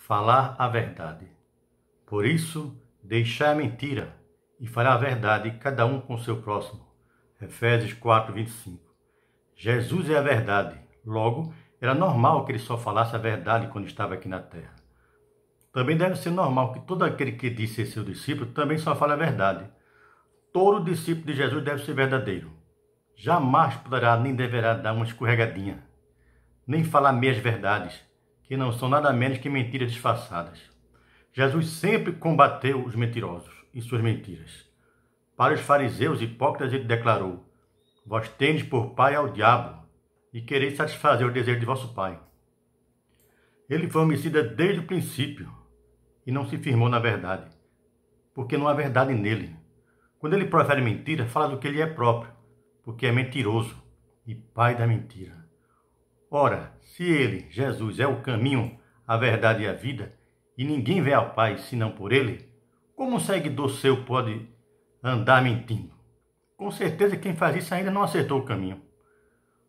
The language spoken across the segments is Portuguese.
falar a verdade. Por isso, deixai a mentira e fará a verdade, cada um com o seu próximo. Efésios 4:25. Jesus é a verdade. Logo, era normal que ele só falasse a verdade quando estava aqui na terra. Também deve ser normal que todo aquele que diz ser seu discípulo também só fale a verdade. Todo discípulo de Jesus deve ser verdadeiro. Jamais poderá nem deverá dar uma escorregadinha, nem falar meias verdades, que não são nada menos que mentiras disfarçadas. Jesus sempre combateu os mentirosos e suas mentiras. Para os fariseus hipócritas ele declarou: vós tendes por pai ao diabo, e quereis satisfazer o desejo de vosso pai. Ele foi homicida desde o princípio, e não se firmou na verdade, porque não há verdade nele. Quando ele profere mentira, fala do que ele é próprio, porque é mentiroso e pai da mentira. Ora, se ele, Jesus, é o caminho, a verdade e a vida, e ninguém vê ao Pai senão por ele, como um seguidor seu pode andar mentindo? Com certeza quem faz isso ainda não acertou o caminho.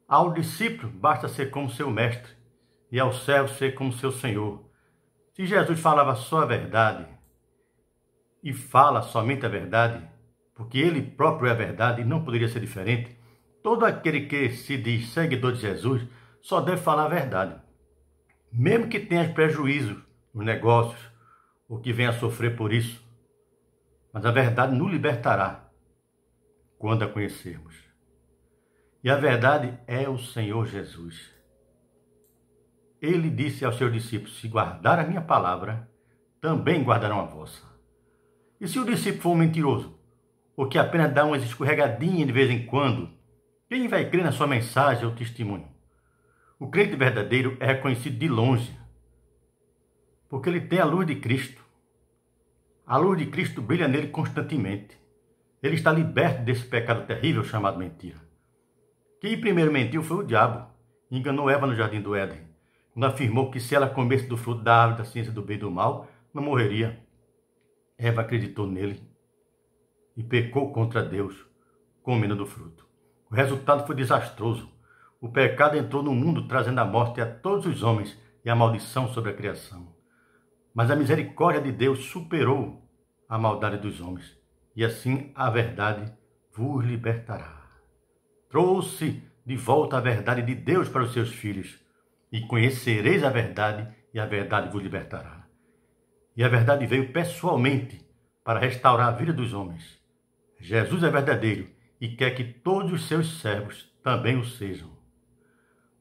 Ao discípulo basta ser como seu mestre, e ao servo ser como seu senhor. Se Jesus falava só a verdade, e fala somente a verdade, porque ele próprio é a verdade e não poderia ser diferente, todo aquele que se diz seguidor de Jesus só deve falar a verdade. Mesmo que tenha prejuízo nos negócios, ou que venha a sofrer por isso, mas a verdade nos libertará quando a conhecermos. E a verdade é o Senhor Jesus. Ele disse aos seus discípulos: se guardar a minha palavra, também guardarão a vossa. E se o discípulo for um mentiroso, ou que apenas dá umas escorregadinhas de vez em quando, quem vai crer na sua mensagem ou testemunho? O crente verdadeiro é reconhecido de longe, porque ele tem a luz de Cristo. A luz de Cristo brilha nele constantemente. Ele está liberto desse pecado terrível chamado mentira. Quem primeiro mentiu foi o diabo. Enganou Eva no jardim do Éden, quando afirmou que se ela comesse do fruto da árvore da ciência do bem e do mal, não morreria. Eva acreditou nele e pecou contra Deus, comendo do fruto. O resultado foi desastroso. O pecado entrou no mundo, trazendo a morte a todos os homens e a maldição sobre a criação. Mas a misericórdia de Deus superou a maldade dos homens, e assim a verdade vos libertará. Trouxe de volta a verdade de Deus para os seus filhos, e conhecereis a verdade, e a verdade vos libertará. E a verdade veio pessoalmente para restaurar a vida dos homens. Jesus é verdadeiro e quer que todos os seus servos também o sejam.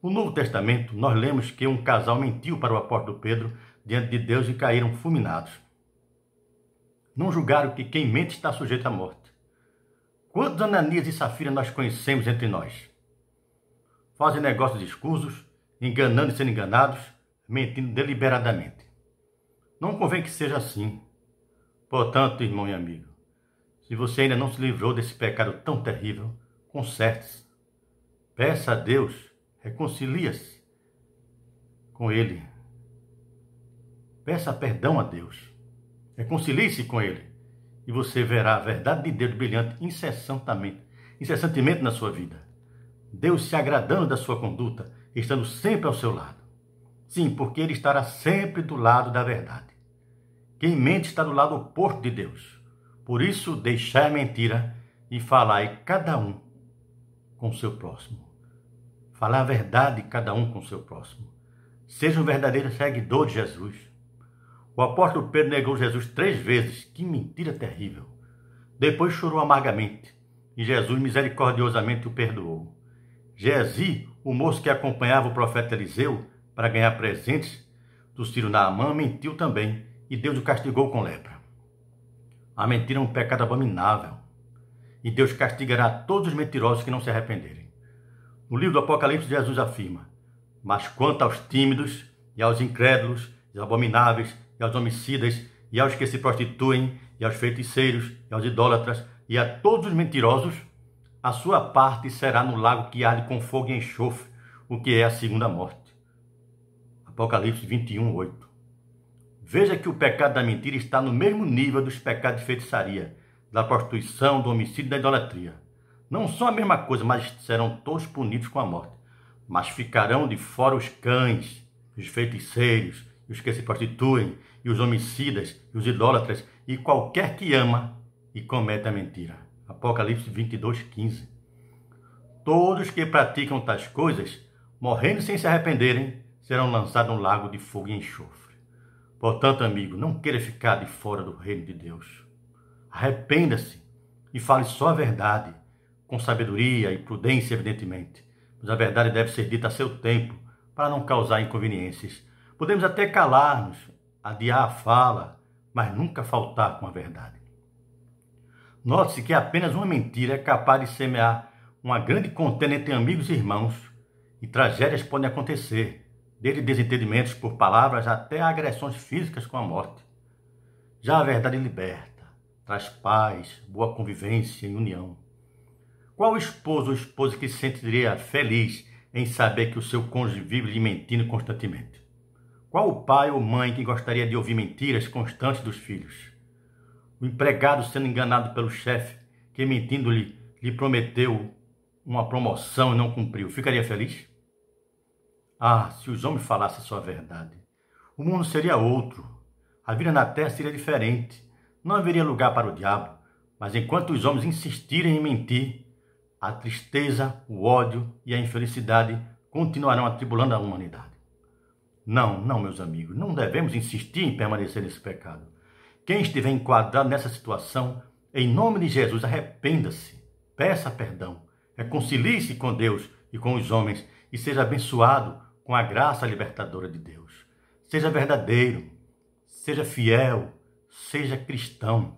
No Novo Testamento, nós lemos que um casal mentiu para o apóstolo Pedro diante de Deus e caíram fulminados. Não julgaram que quem mente está sujeito à morte. Quantos Ananias e Safira nós conhecemos entre nós? Fazem negócios escusos, enganando e sendo enganados, mentindo deliberadamente. Não convém que seja assim. Portanto, irmão e amigo, se você ainda não se livrou desse pecado tão terrível, conserte-se. Peça a Deus, reconcilia-se com Ele. Peça perdão a Deus. Reconcilie-se com Ele. E você verá a verdade de Deus brilhante incessantemente na sua vida. Deus se agradando da sua conduta, estando sempre ao seu lado. Sim, porque Ele estará sempre do lado da verdade. Quem mente está do lado oposto de Deus. Por isso, deixai a mentira e falai cada um com o seu próximo. Falar a verdade cada um com o seu próximo. Seja um verdadeiro seguidor de Jesus. O apóstolo Pedro negou Jesus 3 vezes. Que mentira terrível. Depois chorou amargamente e Jesus misericordiosamente o perdoou. Geazi, o moço que acompanhava o profeta Eliseu para ganhar presentes do Sírio Naamã, mentiu também e Deus o castigou com lepra. A mentira é um pecado abominável e Deus castigará todos os mentirosos que não se arrependerem. No livro do Apocalipse, Jesus afirma: mas quanto aos tímidos e aos incrédulos, e aos abomináveis, e aos homicidas, e aos que se prostituem, e aos feiticeiros, e aos idólatras, e a todos os mentirosos, a sua parte será no lago que arde com fogo e enxofre, o que é a segunda morte. Apocalipse 21:8. Veja que o pecado da mentira está no mesmo nível dos pecados de feitiçaria, da prostituição, do homicídio e da idolatria. Não são a mesma coisa, mas serão todos punidos com a morte. Mas ficarão de fora os cães, os feiticeiros e os que se prostituem, e os homicidas, e os idólatras, e qualquer que ama e comete a mentira. Apocalipse 22:15. Todos que praticam tais coisas, morrendo sem se arrependerem, serão lançados no lago de fogo e enxofre. Portanto, amigo, não queira ficar de fora do reino de Deus. Arrependa-se e fale só a verdade, com sabedoria e prudência, evidentemente. Mas a verdade deve ser dita a seu tempo, para não causar inconveniências. Podemos até calar-nos, adiar a fala, mas nunca faltar com a verdade. Note-se que apenas uma mentira é capaz de semear uma grande contenda entre amigos e irmãos, e tragédias podem acontecer, desde desentendimentos por palavras até agressões físicas com a morte. Já a verdade liberta, traz paz, boa convivência e união. Qual esposo ou esposa que se sentiria feliz em saber que o seu cônjuge vive lhe mentindo constantemente? Qual o pai ou mãe que gostaria de ouvir mentiras constantes dos filhos? O empregado sendo enganado pelo chefe, que mentindo-lhe lhe prometeu uma promoção e não cumpriu, ficaria feliz? Ah, se os homens falassem só a verdade, o mundo seria outro. A vida na terra seria diferente. Não haveria lugar para o diabo. Mas enquanto os homens insistirem em mentir, a tristeza, o ódio e a infelicidade continuarão atribulando a humanidade. Não, meus amigos, não devemos insistir em permanecer nesse pecado. Quem estiver enquadrado nessa situação, em nome de Jesus, arrependa-se, peça perdão, reconcilie-se com Deus e com os homens e seja abençoado com a graça libertadora de Deus. Seja verdadeiro, seja fiel, seja cristão.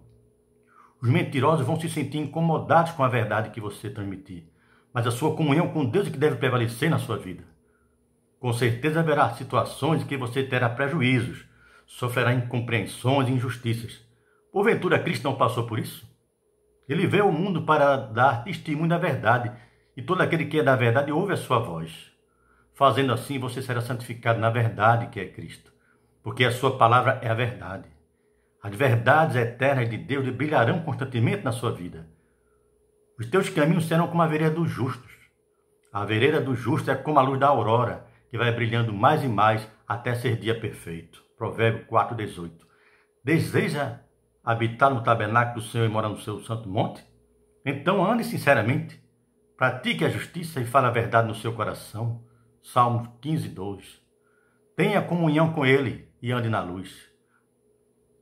Os mentirosos vão se sentir incomodados com a verdade que você transmitir, mas a sua comunhão com Deus é que deve prevalecer na sua vida. Com certeza haverá situações em que você terá prejuízos, sofrerá incompreensões e injustiças. Porventura, Cristo não passou por isso? Ele veio ao mundo para dar testemunho da verdade, e todo aquele que é da verdade ouve a sua voz. Fazendo assim, você será santificado na verdade que é Cristo, porque a sua palavra é a verdade. As verdades eternas de Deus brilharão constantemente na sua vida. Os teus caminhos serão como a vereda dos justos. A vereda do justo é como a luz da aurora, que vai brilhando mais e mais até ser dia perfeito. Provérbio 4:18. Deseja habitar no tabernáculo do Senhor e morar no seu santo monte? Então ande sinceramente, pratique a justiça e fale a verdade no seu coração. Salmos 15:2. Tenha comunhão com Ele e ande na luz.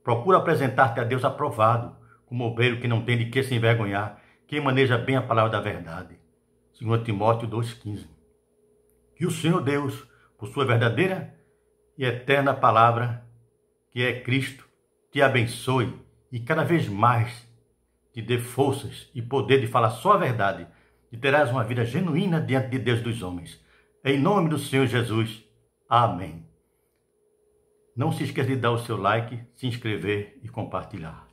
Procura apresentar-te a Deus aprovado, como obreiro que não tem de que se envergonhar, que maneja bem a palavra da verdade. 2 Timóteo 2:15. Que o Senhor Deus, por sua verdadeira e eterna palavra, que é Cristo, te abençoe e cada vez mais te dê forças e poder de falar só a verdade, e terás uma vida genuína diante de Deus dos homens. Em nome do Senhor Jesus. Amém. Não se esqueça de dar o seu like, se inscrever e compartilhar.